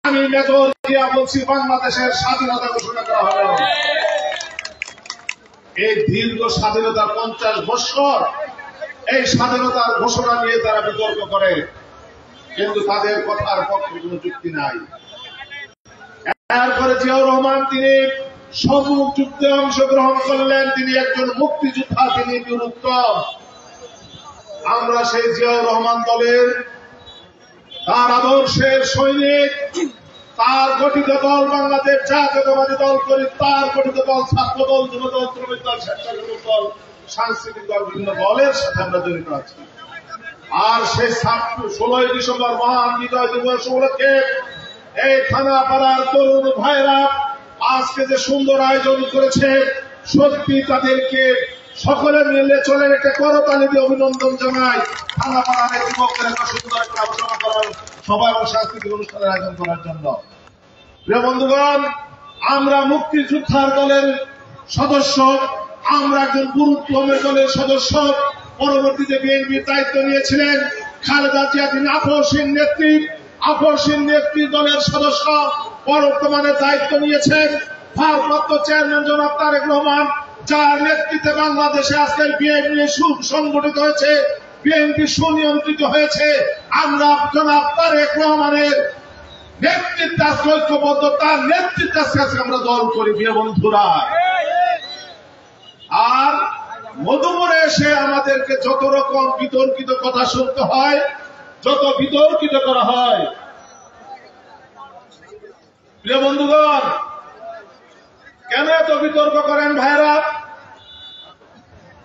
আমি মেজর জিয়া বলছি, বাংলাদেশের স্বাধীনতা ঘোষণা করা হলো। এই দীর্ঘ স্বাধীনতার 50 বছর এই স্বাধীনতার ঘোষণা নিয়ে তারা বিতর্ক করে, কিন্তু তাদের কথার পক্ষে কোন যুক্তি নাই। এরপরে জিয়াউর রহমান তিনি সম্মুখ যুদ্ধে অংশগ্রহণ করলেন, তিনি একজন মুক্তিযোদ্ধা, তিনি বীরুত্তম। আমরা সেই জিয়াউর রহমান দলের, তার আদর্শের সৈনিক, তার গঠিত দল বাংলাদেশ জাতীয়তাবাদী দল করি, তার গঠিত দল ছাত্র দল, যুব দল, শ্রমিক দল, স্বেচ্ছাসেবক দল, সাংস্কৃতিক দল, বিভিন্ন দলের সাথে আমরা জড়িত আছি। আর সেই 16 ডিসেম্বর মহান বিজয় দিবস উপলক্ষে এই থানাপাড়ার তরুণ ভাইরা আজকে যে সুন্দর আয়োজন করেছে, সত্যি তাদেরকে সকলে মিলে চলে একটা করতালি দিয়ে অভিনন্দন জানাই। থানাপাড়ার এই যুবকদের একটা সুন্দর একটা আলোচনা করার সভা এবং সাংস্কৃতিক অনুষ্ঠানের আয়োজন করার জন্য। প্রিয় বন্ধুগণ, আমরা মুক্তিযোদ্ধার দলের সদস্য, আমরা একজন গুরুত্বপূর্ণ দলের সদস্য। পরবর্তীতে বিএনপির দায়িত্ব নিয়েছিলেন খালেদা জিয়া, তিনি আপসহীন নেত্রী দলের সদস্য। বর্তমানে দায়িত্ব নিয়েছেন ভারপ্রাপ্ত চেয়ারম্যান জনাব তারেক রহমান, যার নেতৃত্বে বাংলাদেশে আজকের বিএনপি সুসংগঠিত হয়েছে, বিএনপি সুনিয়ন্ত্রিত হয়েছে। আমরা জনাব তারেক রহমানের নেতৃত্বে আজকে ঐক্যবদ্ধ, তার নেতৃত্বে আজকে আমরা দল করি। প্রিয় বন্ধুরা, আর মধুপুরে এসে আমাদেরকে যত রকম বিতর্কিত কথা শুনতে হয়, যত বিতর্কিত করা হয়। প্রিয় বন্ধুগণ, কেন এত বিতর্ক করেন ভাইরা?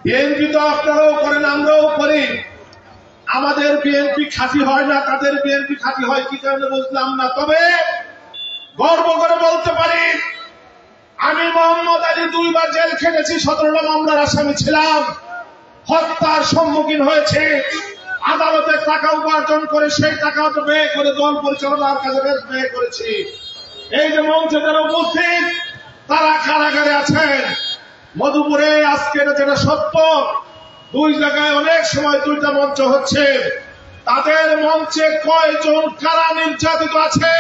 বিএনপি তো আপনারাও করেন, আমরাও করি। আমাদের বিএনপি খাঁটি হয় না, তাদের বিএনপি খাঁটি হয় কি কারণে বুঝলাম না। তবে গর্ব করে বলতে পারি, আমি মোহাম্মদ আলী 2 বার জেল খেটেছি, 17টা মামলার আসামি ছিলাম, হত্যার সম্মুখীন হয়েছে। আদালতে টাকা উপার্জন করে সেই টাকা ব্যয় করে দল পরিচালনার কাজে ব্যয় করেছি। এই যে মঞ্চে যারা উপস্থিত, তারা কারাগারে আছেন। মধুপুরে আজকের যেটা সত্য, 2 জায়গায় অনেক সময় 2টা মঞ্চ হচ্ছে। তাদের মঞ্চে কয়জন কারা নির্যাতিত আছে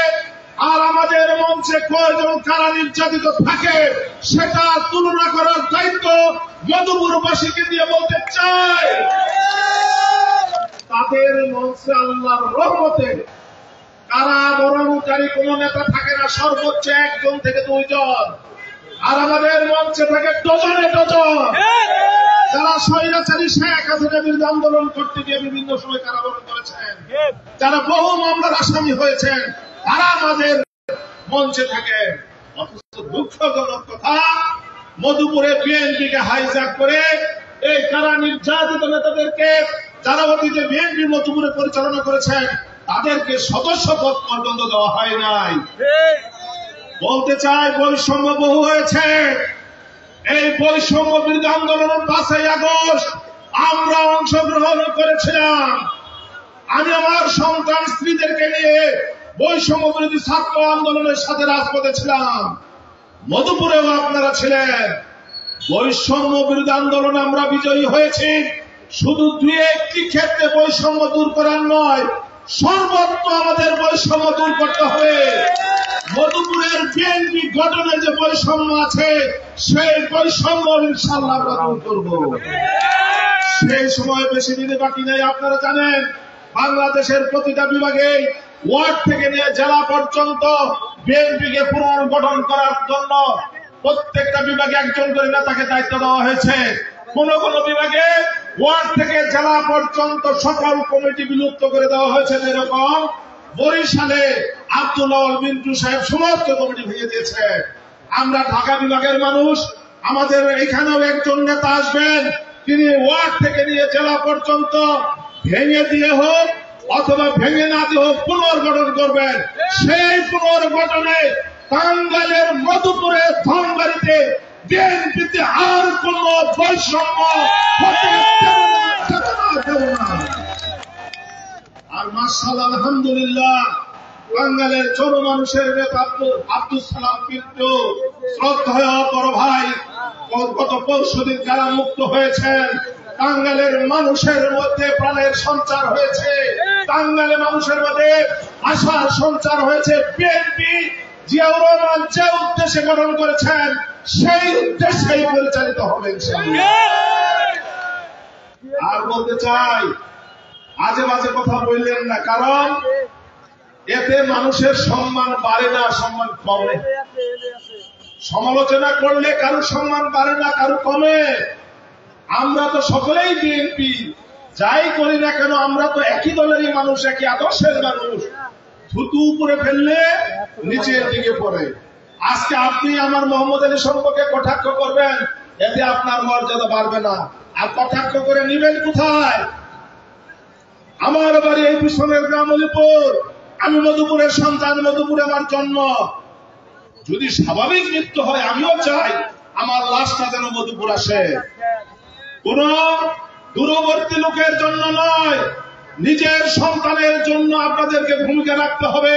আর আমাদের মঞ্চে কয়জন কারা নির্যাতিত থাকে, সেটা তুলনা করার দায়িত্ব মধুপুরবাসীকে দিয়ে বলতে চাই। তাদের মঞ্চে আল্লাহর রহমতে কারাবরণকারী কোন নেতা থাকে না, সর্বোচ্চ 1 থেকে 2 জন। আর আমাদের মঞ্চে থাকে ডজনে ডজন, যারা স্বৈরাচারী শেখ হাসিনার বিরুদ্ধে আন্দোলন করতে গিয়ে বিভিন্ন সময় কারাবরণ করেছেন, যারা বহু মামলার আসামি হয়েছেন, তারা আমাদের মঞ্চে থাকে। অথচ দুঃখজনক কথা, মধুপুরে বিএনপিকে হাইজ্যাক করে এই কারা নির্যাতিত নেতাদেরকে, যারা অতীতে বিএনপি মধুপুরে পরিচালনা করেছেন, তাদেরকে সদস্যপদ পর্যন্ত দেওয়া হয় নাই। বলতে চাই, বৈষম্য বহু হয়েছে। এই বৈষম্য বিরোধী আন্দোলনের 5ই আগস্ট আমরা অংশগ্রহণ করেছিলাম। আমি আমার সন্তান স্ত্রীদেরকে নিয়ে বৈষম্য বিরোধী ছাত্র আন্দোলনের সাথে রাজপথে ছিলাম। মধুপুরেও আপনারা ছিলেন। বৈষম্য বিরোধী আন্দোলনে আমরা বিজয়ী হয়েছি। শুধু 2-1টি ক্ষেত্রে বৈষম্য দূর করার নয়, সর্বত্র আমাদের বৈষম্য দূর করতে হবে। মধুপুরের বিএনপি গঠনের যে বৈষম্য আছে, সেই বৈষম্য ইনশাআল্লাহ আমরা দূর করব। সেই সময় বেশি দিনে বাকি নেই। আপনারা জানেন, বাংলাদেশের প্রতিটা বিভাগে ওয়ার্ড থেকে নিয়ে জেলা পর্যন্ত বিএনপিকে পুনর্গঠন করার জন্য প্রত্যেকটা বিভাগে একজন করে নেতাকে দায়িত্ব দেওয়া হয়েছে। কোন কোন বিভাগে ওয়ার্ড থেকে জেলা পর্যন্ত সকল কমিটি বিলুপ্ত করে দেওয়া হয়েছে। যেরকম বরিশালে আব্দুল্লাহ মিন্টু সাহেব সমস্ত কমিটি ভেঙে দিয়েছে। আমরা ঢাকা বিভাগের মানুষ, আমাদের এখানেও একজন নেতা আসবেন, তিনি ওয়ার্ড থেকে নিয়ে জেলা পর্যন্ত ভেঙে দিয়ে হোক অথবা ভেঙে না দিয়ে হোক পুনর্গঠন করবেন। সেই পুনর্গঠনে টাঙ্গাইলের মধুপুরে ধনবাড়িতে বিএনপিতে আর কোন বৈষম্য হতে দেব না। আর মাশাআল্লাহ, আলহামদুলিল্লাহ, টাঙ্গাইলের জনমানুষের নেতা আব্দুল সালাম কিন্তু শ্রদ্ধেয় বড় ভাই গত পরশুদিন কারামুক্ত হয়েছেন। টাঙ্গাইলের মানুষের মধ্যে প্রাণের সঞ্চার হয়েছে। টাঙ্গাইলে মানুষের মধ্যে আশার সঞ্চার হয়েছে। বিএনপি জিয়াউর রহমান যে উদ্দেশ্যে গঠন করেছেন সেই উদ্দেশ্যেই পরিচালিত হবে ইনশাআল্লাহ। আর বলতে চাই, আজে বাজে কথা বললেন না, কারণ এতে মানুষের সম্মান বাড়ে না, সম্মান কমে। সমালোচনা করলে কারো সম্মান বাড়ে না, কারো কমে। আমরা তো সকলেই বিএনপি, যাই করি না কেন আমরা তো একই দলেরই মানুষ, একই আদর্শের মানুষ। থুতু উপরে ফেললে নিচের দিকে পড়ে। আজকে আপনি আমার মোহাম্মদ আলী সম্পর্কে কটাক্ষ করবেন, এতে আপনার মর্যাদা বাড়বে না। আর কটাক্ষ করে নিবেন কোথায়? আমার বাড়ি এই পিছনের গ্রাম মধুপুর, আমি মধুপুরের সন্তান, মধুপুরে আমার জন্ম। যদি স্বাভাবিক মৃত্যু হয় আমিও চাই আমার লাশটা যেন মধুপুর আসে। কোন দূরবর্তী লোকের জন্য নয়, নিজের সন্তানের জন্য আপনাদেরকে ভূমিকা রাখতে হবে।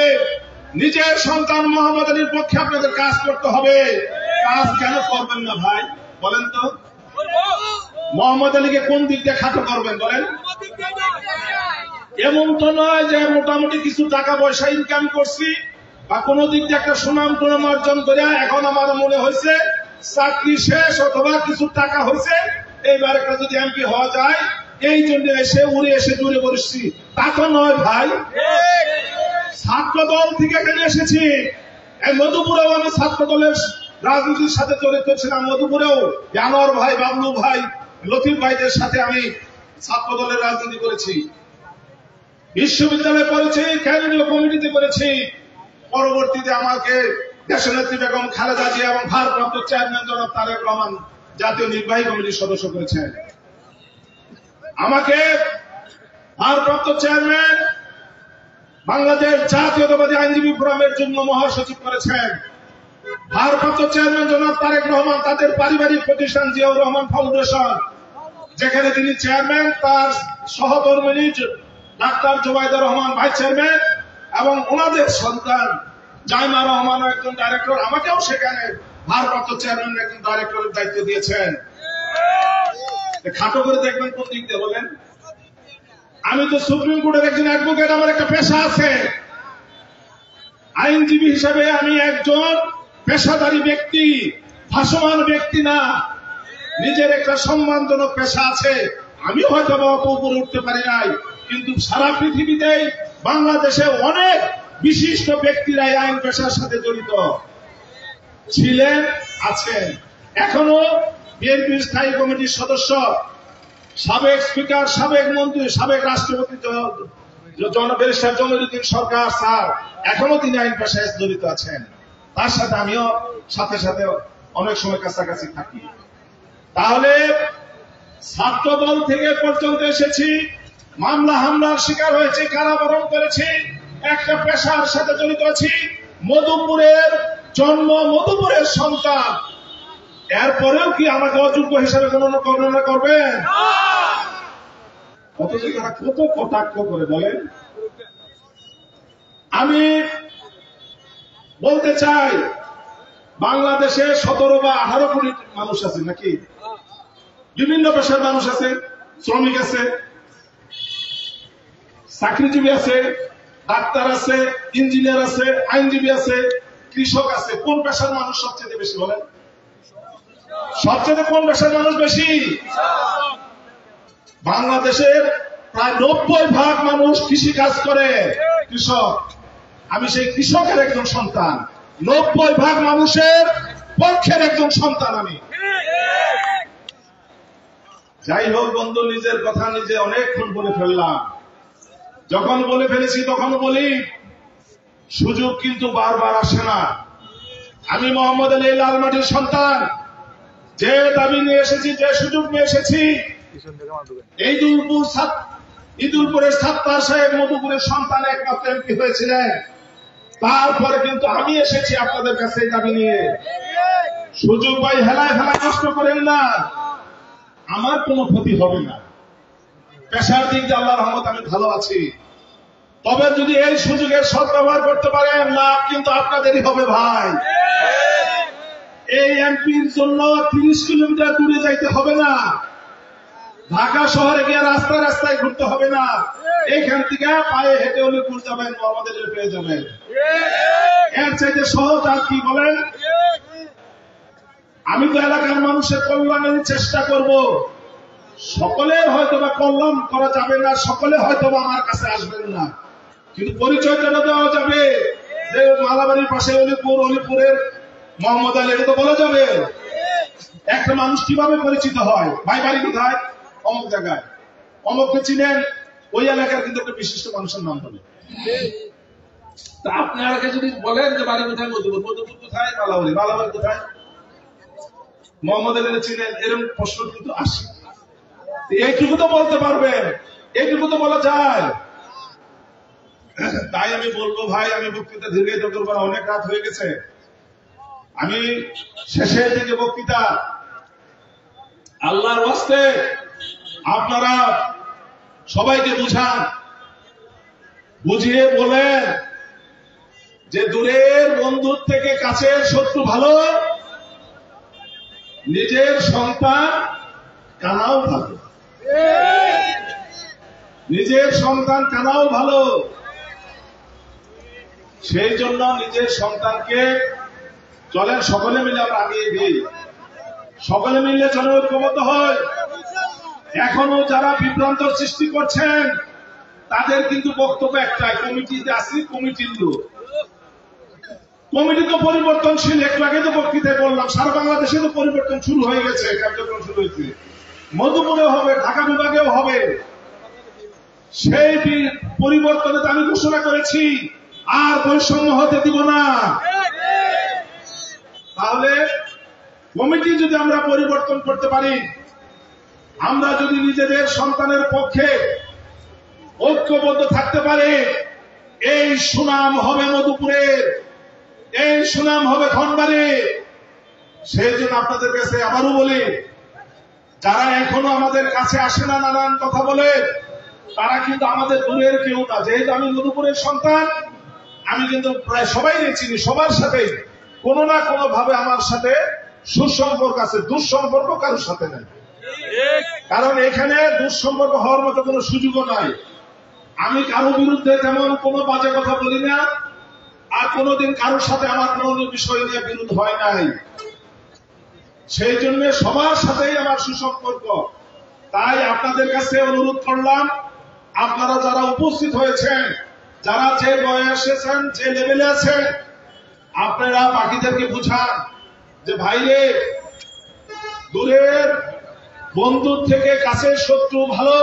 নিজের সন্তান মোহাম্মদ আলীর পক্ষে আপনাদের কাজ করতে হবে। কাজ কেন করবেন না ভাই বলেন তো? মোহাম্মদ আলীকে কোন দিক দিয়ে খাটো করবেন বলেন? এমন তো নয় যে মোটামুটি কিছু টাকা পয়সা ইনকাম করছি বা কোন দিক দিয়ে একটা সুনাম টুনাম অর্জন করে এখন আমার মনে হয়েছে চাকরি শেষ অথবা কিছু টাকা হয়েছে, এইবার একটা যদি এমপি হওয়া যায় এই জন্য এসে উড়ে এসে জুড়ে বসছি, তা তো নয় ভাই। ছাত্র দল থেকে এখানে এসেছি। এই মধুপুরেও আমি ছাত্র দলের রাজনীতির সাথে জড়িত ছিলাম। মধুপুরেও আনোয়ার ভাই, বাবলু ভাই, লতিফ ভাইদের সাথে আমি ছাত্র দলের রাজনীতি করেছি। বিশ্ববিদ্যালয়ে পড়েছি, কেন্দ্রীয় কমিটিতে করেছি। পরবর্তীতে আমাকে দেশনেত্রী বেগম খালেদা জিয়া এবং ভারপ্রাপ্ত চেয়ারম্যান জনাব তারেক রহমান জাতীয় নির্বাহী কমিটির সদস্য করেছেন। আমাকে ভারপ্রাপ্ত চেয়ারম্যান বাংলাদেশ জাতীয়তাবাদী আইনজীবী ফোরামের যুগ্ম মহাসচিব করেছেন। ভারপ্রাপ্ত চেয়ারম্যান জনাব তারেক রহমান তাদের পারিবারিক প্রতিষ্ঠান জিয়াউর রহমান ফাউন্ডেশন, যেখানে তিনি চেয়ারম্যান, তার সহকর্মী doctor Jubaida Rahman vice chairman এবং ওনাদের সন্তান জাইমা রহমান একজন ডাইরেক্টর, আমাকেও সেখানে ভারপ্রাপ্ত চেয়ারম্যান একজন ডাইরেক্টরের দায়িত্ব দিয়েছেন। খাটো করে দেখবেন কোন দিক দিয়ে বলেন? আমি তো সুপ্রিম কোর্টের একজন অ্যাডভোকেট, আমার একটা পেশা আছে। আইনজীবী হিসেবে আমি একজন পেশাদারী ব্যক্তি, ভাসমান ব্যক্তি না। নিজের একটা সম্মানজনক পেশা আছে। আমি হয়তো অত উপরে উঠতে পারি নাই, কিন্তু সারা পৃথিবীতেই বাংলাদেশে অনেক বিশিষ্ট ব্যক্তিরা আইন পেশার সাথে জড়িত ছিলেন, আছেন। এখনো বিএনপির স্থায়ী কমিটির সদস্য, সাবেক স্পিকার, সাবেক মন্ত্রী, সাবেক রাষ্ট্রপতি ব্যারিস্টার জমিরুদ্দিন সরকার স্যার, এখনো তিনি আইন পেশায় জড়িত আছেন। তার সাথে আমিও সাথে সাথে অনেক সময় কাছাকাছি থাকি। তাহলে ছাত্র দল থেকে পর্যন্ত এসেছি, মামলা হামলার শিকার হয়েছে, কারাবরণ করেছি, একটা পেশার সাথে জড়িত আছি। মধুপুরের জন্ম, মধুপুরের সন্তান, এরপরেও কি আমাকে অযোগ্য হিসাবে গণনা করবেন? অথচ তারা কত কটাক্ষ করে বলেন। আমি বলতে চাই, বাংলাদেশে 17 বা 18 কোটি মানুষ আছে নাকি? বিভিন্ন পেশার মানুষ আছে, শ্রমিক আছে, চাকরিজীবী আছে, ডাক্তার আছে, ইঞ্জিনিয়ার আছে, আইনজীবী আছে, কৃষক আছে। কোন পেশার মানুষ সবচেয়ে বেশি বলেন? সবচেয়ে কোন পেশার মানুষ বেশি? বাংলাদেশের প্রায় 90% মানুষ কৃষি কাজ করে, কৃষক। আমি সেই কৃষকের একজন সন্তান, 90% মানুষের পক্ষের একজন সন্তান আমি। যাই হোক বন্ধু, নিজের কথা নিজে অনেকক্ষণ বলে ফেললাম। যখন বলে ফেলেছি তখন বলি, সুযোগ কিন্তু বারবার আসে না। আমি মোহাম্মদ আলী লালমাটির সন্তান, যে দাবি নিয়ে এসেছি, যে সুযোগ নিয়ে এসেছি, ঈদুলপুরের সাত্তার সাহেব মধুপুরের সন্তান একমাত্র এমপি হয়েছিলেন। তারপরে কিন্তু আমি এসেছি আপনাদের কাছে দাবি নিয়ে। সুযোগ পাই হেলায় হেলায় নষ্ট করেন না, আমার কোনো ক্ষতি হবে না। পেশার দিক দিয়ে আল্লাহর রহমত আমি ভালো আছি। তবে যদি এই সুযোগের সদ্ব্যবহার করতে পারেন, লাভ কিন্তু আপনাদেরই হবে ভাই। এই এমপির জন্য 30 কিলোমিটার দূরে যাইতে হবে না। ঢাকা শহরে গিয়ে রাস্তায় রাস্তায় ঘুরতে হবে না, এখান থেকে পায়ে হেঁটে অলিপুর যাবেন, আমাদের পেয়ে যাবেন। এর চাইতে সহজ আর কি বলেন? আমি তো এলাকার মানুষের কল্যাণের চেষ্টা করব। সকলের হয়তো বা কল্যাণ করা যাবে না, সকলে হয়তো বা আমার কাছে আসবেন না, কিন্তু পরিচয়টা দেওয়া যাবে যে মালাবাড়ির পাশে অলিপুর, অলিপুরের মোহাম্মদ আলী, এটা তো বলা যাবে। একটা মানুষ কিভাবে পরিচিত হয়? ভাই বাড়ি কোথায়? অমুক জায়গায়। অমুককে চিনেন? ওই এলাকার কিন্তু একটা বিশিষ্ট মানুষের নাম বলে। তা আপনি এলাকায় যদি বলেন যে বাড়ি কোথায়, মধুপুর, মধুপুর কোথায়? মালাবাড়ি, মালাবাড়ি কোথায়? মোহাম্মদ আলী চিনেন? এরকম প্রশ্ন কিন্তু আসে। এইটুকু তো বলতে পারবেন, এইটুকু তো বলা যায়। তাই আমি বলবো ভাই, আমি বক্তৃতা দীর্ঘায়িত করবো না, অনেক রাত হয়ে গেছে। আমি শেষের দিকে বক্তৃতা, আল্লাহর ওয়াস্তে আপনারা সবাইকে বুঝান, বুঝিয়ে বলেন যে দূরের বন্ধুর থেকে কাছের শত্রু ভালো, নিজের সন্তান কানাও ভালো, নিজের সন্তান কানাও ভালো। সেই জন্য নিজের সন্তানকে চলেন সকলে মিলে আমরা আগিয়ে দিই, সকলে মিলে চলে ঐক্যবদ্ধ হয়। এখনো যারা বিভ্রান্তর সৃষ্টি করছেন তাদের কিন্তু বক্তব্য একটাই, কমিটিতে আসি, কমিটির লোক। কমিটি তো পরিবর্তনশীল, একটু আগে তো বক্তৃতায় বললাম, সারা বাংলাদেশে তো পরিবর্তন শুরু হয়ে গেছে, কার্যক্রম শুরু হয়েছে, মধুপুরেও হবে, ঢাকা বিভাগেও হবে। সেই পরিবর্তনে আমি ঘোষণা করেছি আর বৈষম্য হতে দিব না। তাহলে কমিটি যদি আমরা পরিবর্তন করতে পারি, আমরা যদি নিজেদের সন্তানের পক্ষে ঐক্যবদ্ধ থাকতে পারি, এই সুনাম হবে মধুপুরের, এই সুনাম হবে ধনবাড়ি। সেই জন্য আপনাদের কাছে আবারও বলি, যারা এখনো আমাদের কাছে আসে না, নানান কথা বলে, তারা কিন্তু আমাদের দূরের কেউ না। যেহেতু আমি মধুপুরের সন্তান, আমি কিন্তু প্রায় সবাই চিনি, সবার সাথে কোনো না কোনো ভাবে আমার সাথে সুসম্পর্ক আছে, দুঃসম্পর্ক কারোর সাথে নাই। কারণ এখানে দুঃসম্পর্ক হওয়ার মতো কোনো সুযোগও নাই। আমি কারো বিরুদ্ধে তেমন কোনো বাজে কথা বলি না, আর কোনোদিন কারোর সাথে আমার কোনো বিষয় নিয়ে বিরোধ হয় নাই। সেই জন্য সবার সাথেই আমার সুসম্পর্ক। তাই আপনাদের কাছে অনুরোধ করলাম, আপনারা যারা উপস্থিত হয়েছেন, যারা যে বয়সে আছেন, যে লেভেলে আছেন, আপনারা বাকিদেরকে বুঝান যে ভাইরে, দূরের বন্ধুর থেকে কাছের শত্রু ভালো,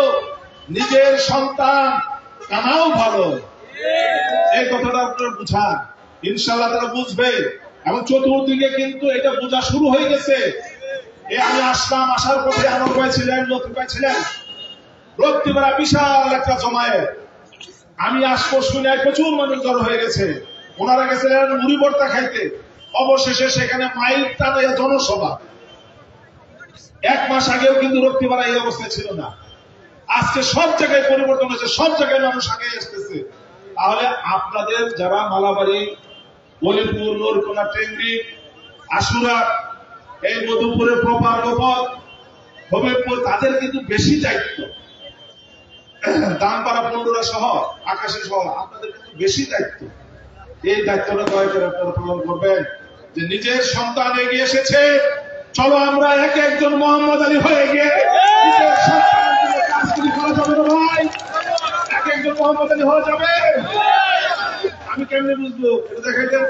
নিজের সন্তান কানাও ভালো। এই কথাটা আপনারা বুঝান, ইনশাআল্লাহ তারা বুঝবে। এবং চতুর্দিকে কিন্তু এটা বোঝা শুরু হয়ে গেছে। আমি আসলাম, আসার পথে আমার ভাই ছিলেন, লক্ষ্মী ভাই ছিলেন, রক্তিবেলা বিশাল একটা জমায়েত। আমি আসবো শুনে প্রচুর মানুষ জড়ো হয়ে গেছে। ওনারা গেছিলেন মুড়ি ভর্তা খাইতে, অবশেষে সেখানে মাইল টানে জনসভা। 1 মাস আগেও কিন্তু রক্তিবেলা এই অবস্থায় ছিল না। আজকে সব জায়গায় পরিবর্তন হয়েছে, সব জায়গায় মানুষ আগে আসতেছে। তাহলে আপনাদের যারা মালাবাড়ি, অলিপুর, নরকোনা, টেঙ্গি, আশুরা, এই মধুপুরের প্রপার গোপদ, হবিবপুর, তাদের কিন্তু বেশি দায়িত্ব। দামপাড়া, পন্ডুরা সহ, আকাশে সহ, আপনাদের কিন্তু বেশি দায়িত্ব। এই দায়িত্বটা দয়া করে আপনারা পালন করবেন যে নিজের সন্তান এগিয়ে এসেছে, চলো আমরা এক একজন মোহাম্মদ আলী হয়ে গিয়ে নিজের সন্তানকে কাজগুলি করা যাবে না ভাই, এক একজন মোহাম্মদ আলী হয়ে যাবে। আমি কেমনে বুঝবো? এটা দেখাই দেন।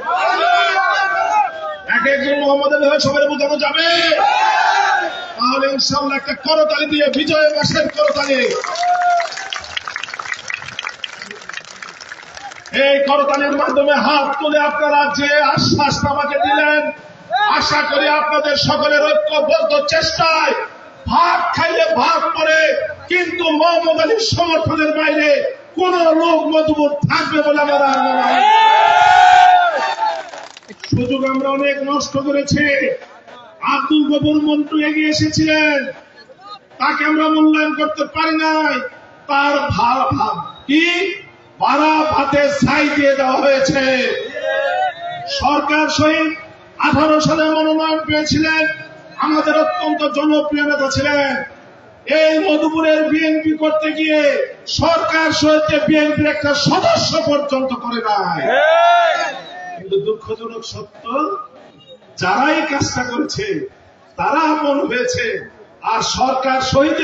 এক একজন মোহাম্মদ আলী হয়ে সবাই বোঝানো যাবে, তাহলে ইনশাআল্লাহ একটা করতালি দিয়ে, বিজয়ের মাসের করতালি, এই করতালির মাধ্যমে হাত তুলে আপনারা যে আশ্বাস আমাকে দিলেন, আশা করি আপনাদের সকলের ঐক্যবদ্ধ চেষ্টায় ভাগ খাইলে ভাগ করে, কিন্তু মোহাম্মদ আলীর সমর্থনের বাইরে কোন লোক মজবুত থাকবে বলে আমার ধারণা। সুযোগ আমরা অনেক নষ্ট করেছি। আব্দুল গফুর মন্টু এগিয়ে এসেছিলেন, তাকে আমরা মূল্যায়ন করতে পারি নাই। তার কি ভাড়া ভাতে ছাই দিয়ে দেওয়া হয়েছে। সরকার শহীদ 18 সালে মনোনয়ন পেয়েছিলেন, আমাদের অত্যন্ত জনপ্রিয় নেতা ছিলেন। এই মধুপুরের বিএনপি করতে গিয়ে সরকার সহিত বিএনপির একটা সদস্য পর্যন্ত করে নাই। কিন্তু দুঃখজনক সত্য, যারাই কাজটা করেছে তারা আপন হয়েছে, আর সরকার সহিত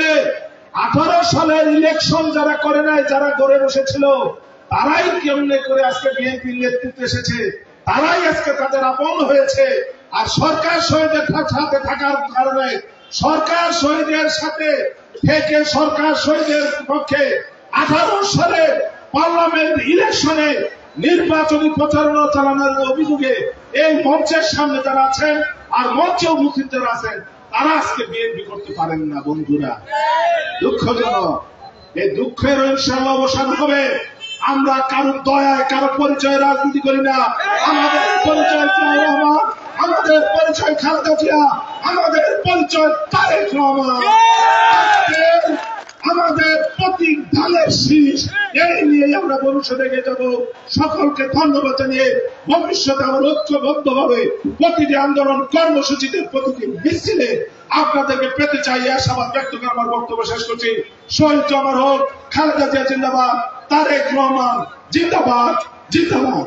18 সালের ইলেকশন যারা করে নাই, যারা গড়ে বসেছিল, তারাই কেমনে করে আজকে বিএনপির নেতৃত্বে এসেছে, তারাই আজকে তাদের আপন হয়েছে। আর সরকার শহীদের সাথে থাকার কারণে সরকার শহীদের সাথে থেকে সরকার শহীদের পক্ষে 18 সালে পার্লামেন্ট ইলেকশনে নির্বাচনী প্রচারণা চালানোর অভিযোগে এই মঞ্চের সামনে যারা আছেন আর মঞ্চে উপস্থিত যারা আছেন, তারা আজকে বিএনপি করতে পারেন না। বন্ধুরা, দুঃখজনক। এই দুঃখের ইনশাআল্লাহ অবসান হবে। আমরা কারো দয়ায় কারো পরিচয় রাজনীতি করি না। আমাদের পরিচয় জিয়াউর রহমান, আমাদের পরিচয় খালেদা জিয়া, আমাদের পরিচয় তারেক রহমান, আমাদের প্রতীক ধানের শীষ। এই নিয়ে আমরা ভবিষ্যতে এগিয়ে যাব। সকলকে ধন্যবাদ জানিয়ে ভবিষ্যতে আমরা ঐক্যবদ্ধভাবে প্রতিটি আন্দোলন কর্মসূচিতে প্রতিটি মিছিলে আপনাদেরকে পেতে চাই আশাবাদ ব্যক্ত করে আমার বক্তব্য শেষ করছি। শহীদ জমার হোক, খালেদা জিয়া জিন্দাবাদ, তারেক রহমান জিন্দাবাদ, জিন্দাবাদ।